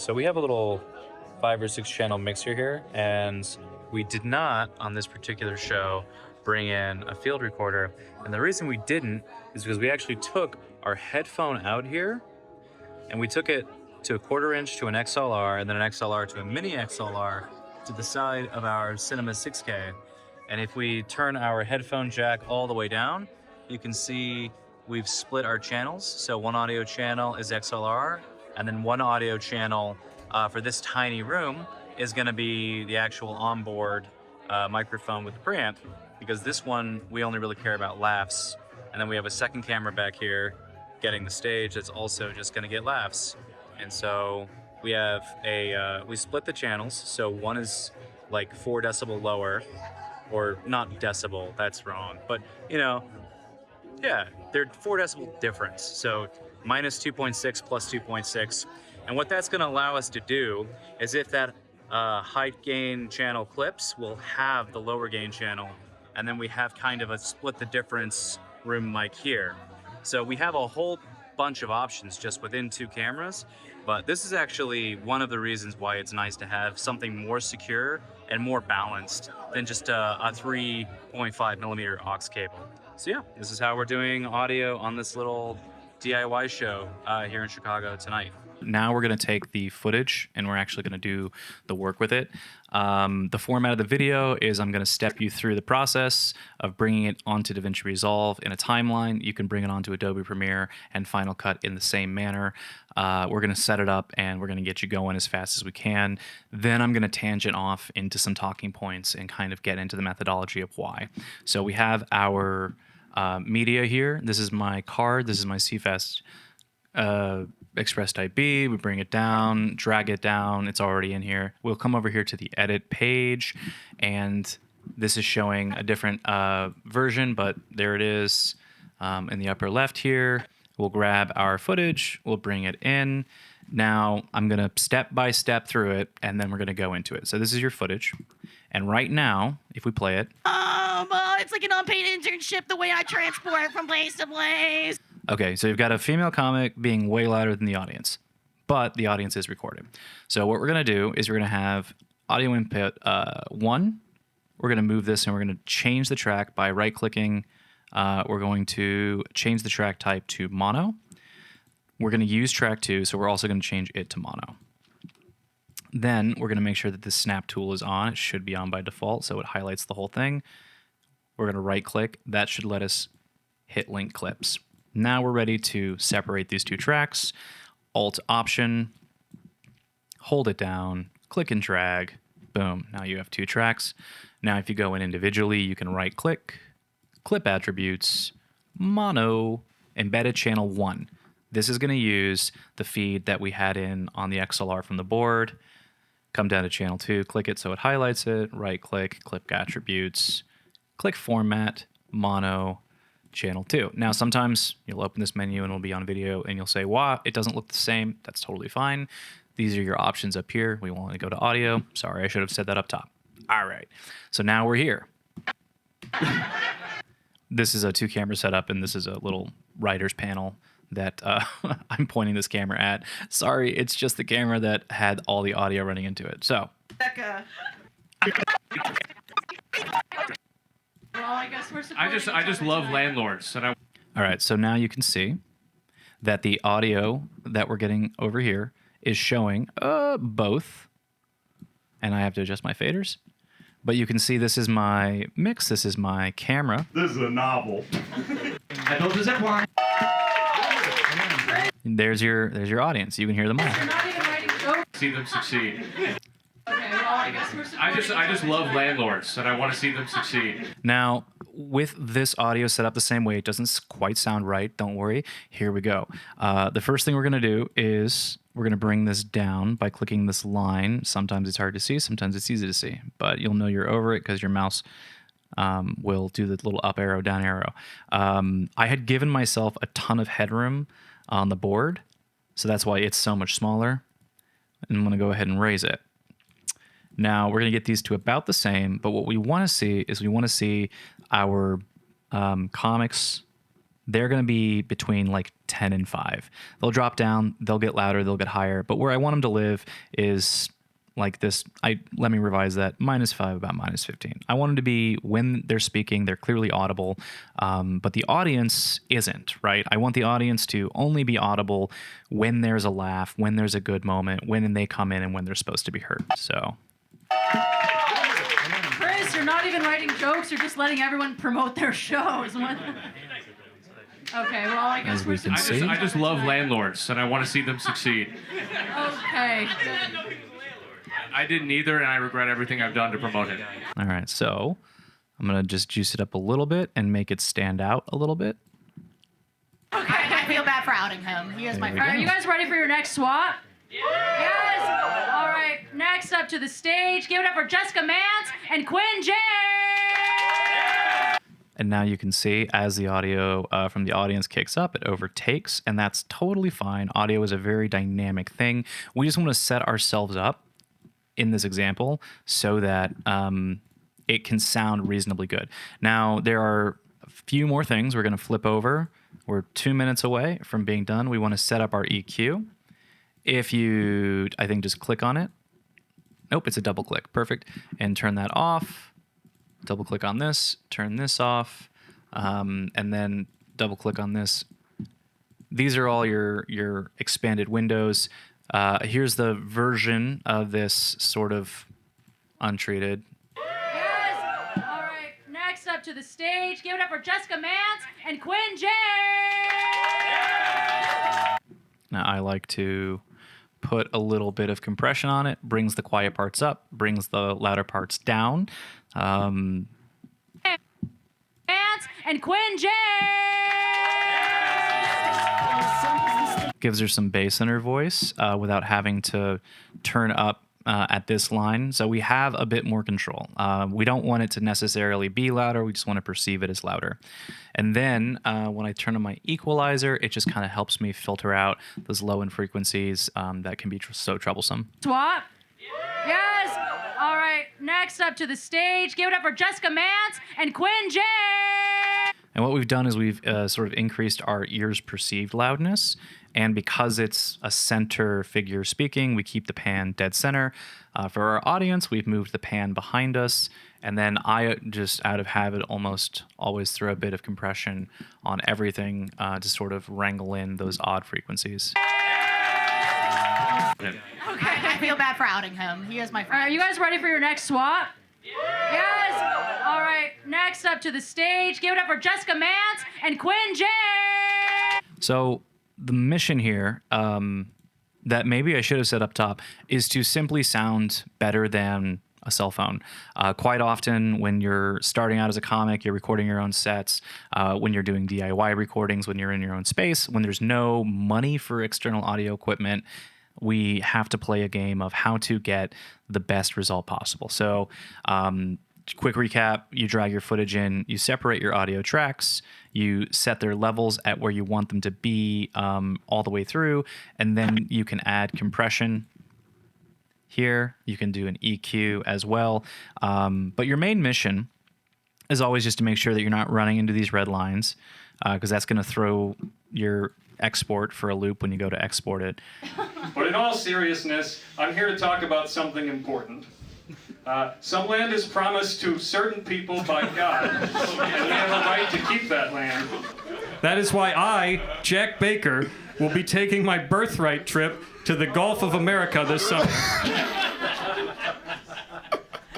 So we have a little 5 or 6 channel mixer here, and we did not, on this particular show, bring in a field recorder. And the reason we didn't is because we actually took our headphone out here, and we took it to a 1/4 inch to an XLR, and then an XLR to a Mini XLR to the side of our Cinema 6K. And if we turn our headphone jack all the way down, you can see we've split our channels. So one audio channel is XLR, and then one audio channel for this tiny room is gonna be the actual onboard microphone with the preamp, because this one, we only really care about laughs. And then we have a second camera back here getting the stage that's also just gonna get laughs. And so we have we split the channels. So one is like 4 decibel lower, or not decibel, that's wrong. But you know, yeah, they're 4 decibel difference. So minus 2.6 plus 2.6. And what that's gonna allow us to do is if that high gain channel clips, we'll have the lower gain channel. And then we have kind of a split the difference room mic here. So we have a whole bunch of options just within 2 cameras. But this is actually one of the reasons why it's nice to have something more secure and more balanced than just a 3.5 millimeter aux cable. So yeah, this is how we're doing audio on this little DIY show here in Chicago tonight. Now we're going to take the footage and we're actually going to do the work with it. The format of the video is I'm going to step you through the process of bringing it onto DaVinci Resolve in a timeline. You can bring it onto Adobe Premiere and Final Cut in the same manner. We're going to set it up and we're going to get you going as fast as we can. Then I'm going to tangent off into some talking points and kind of get into the methodology of why. So we have our media here. This is my card. This is my CFast Express Type B. We bring it down, drag it down. It's already in here. We'll come over here to the edit page, and this is showing a different version, but there it is in the upper left here. We'll grab our footage. We'll bring it in. Now I'm going to step by step through it, and then we're going to go into it. So this is your footage. And right now, if we play it. It's like an unpaid internship the way I transport from place to place. Okay, so you've got a female comic being way louder than the audience, but the audience is recorded. So what we're going to do is we're going to have audio input 1. We're going to move this and we're going to change the track by right-clicking. We're going to change the track type to mono. We're going to use track 2, so we're also going to change it to mono. Then we're going to make sure that the snap tool is on. It should be on by default, so it highlights the whole thing. We're going to right-click. That should let us hit link clips. Now we're ready to separate these 2 tracks. Alt-Option, hold it down, click and drag, boom. Now you have 2 tracks. Now if you go in individually, you can right-click, clip attributes, mono, embedded channel 1. This is going to use the feed that we had in on the XLR from the board. Come down to channel 2, click it so it highlights it, right-click, clip attributes, click format, mono, channel 2. Now sometimes you'll open this menu and it'll be on video and you'll say, wow, it doesn't look the same. That's totally fine. These are your options up here. We want to go to audio. Sorry, I should have said that up top. All right, so now we're here. This is a 2 camera setup and this is a little writer's panel that I'm pointing this camera at. Sorry, it's just the camera that had all the audio running into it. So. Becca. Well, I guess we're I just love landlords. And all right, so now you can see that the audio that we're getting over here is showing both. And I have to adjust my faders. But you can see this is my mix. This is my camera. This is a novel. I built a zip line. There's your audience. You can hear them all. You're not even writing jokes. See them succeed. Okay, well, I guess we're I just love landlords, and I want to see them succeed. Now, with this audio set up the same way, it doesn't quite sound right. Don't worry. Here we go. The first thing we're going to do is we're going to bring this down by clicking this line. Sometimes it's hard to see. Sometimes it's easy to see. But you'll know you're over it because your mouse will do the little up arrow, down arrow. I had given myself a ton of headroom on the board, so that's why it's so much smaller. And I'm going to go ahead and raise it. Now we're going to get these to about the same, but what we want to see is we want to see our comics they're going to be between like 10 and 5. They'll drop down, they'll get louder, they'll get higher. But where I want them to live is like this. Let me revise that. -5, about -15. I want them to be, when they're speaking, they're clearly audible, but the audience isn't, right? I want the audience to only be audible when there's a laugh, when there's a good moment, when they come in, and when they're supposed to be heard. So. Chris, you're not even writing jokes. You're just letting everyone promote their shows. What? Okay, well, I guess As we can see. I just love landlords, and I want to see them succeed. Okay. I didn't either, and I regret everything I've done to promote it. All right, so I'm going to just juice it up a little bit and make it stand out a little bit. Okay, I feel bad for outing him. He is my There we All friend. right, you guys ready for your next swap? Yes. All right, next up to the stage, give it up for Jessica Mance and Quinn James. And now you can see as the audio from the audience kicks up, it overtakes, and that's totally fine. Audio is a very dynamic thing. We just want to set ourselves up in this example so that it can sound reasonably good. Now, there are a few more things we're going to flip over. We're 2 minutes away from being done. We want to set up our EQ. If you, I think, just click on it. Nope, it's a double click. Perfect. And turn that off. Double click on this, turn this off, and then double click on this. These are all your expanded windows. Here's the version of this sort of untreated. Yes. All right, next up to the stage, give it up for Jessica Mance and Quinn James. Now I like to put a little bit of compression on it, brings the quiet parts up, brings the louder parts down. Mance and Quinn James. Gives her some bass in her voice without having to turn up at this line. So we have a bit more control. We don't want it to necessarily be louder. We just want to perceive it as louder. And then when I turn on my equalizer, it just kind of helps me filter out those low-end frequencies that can be so troublesome. Swap. Yes. All right, next up to the stage, give it up for Jessica Mance and Quinn James. And what we've done is we've sort of increased our ear's perceived loudness. And because it's a center figure speaking, we keep the pan dead center. For our audience, we've moved the pan behind us. And then I just, out of habit, almost always throw a bit of compression on everything to sort of wrangle in those odd frequencies. Okay, I feel bad for outing him. He is my All friend. right, you guys ready for your next swap? Yes. All right, next up to the stage, give it up for Jessica Mance and Quinn James. So the mission here, that maybe I should have said up top, is to simply sound better than a cell phone. Quite often when you're starting out as a comic, you're recording your own sets, when you're doing DIY recordings, when you're in your own space, when there's no money for external audio equipment, we have to play a game of how to get the best result possible. So quick recap, you drag your footage in, you separate your audio tracks, you set their levels at where you want them to be all the way through, and then you can add compression here. You can do an EQ as well. But your main mission is always just to make sure that you're not running into these red lines, because that's going to throw your export for a loop when you go to export it. But in all seriousness, I'm here to talk about something important. Some land is promised to certain people by God, and we have a right to keep that land. That is why I, Jack Baker, will be taking my birthright trip to the Gulf of America this summer.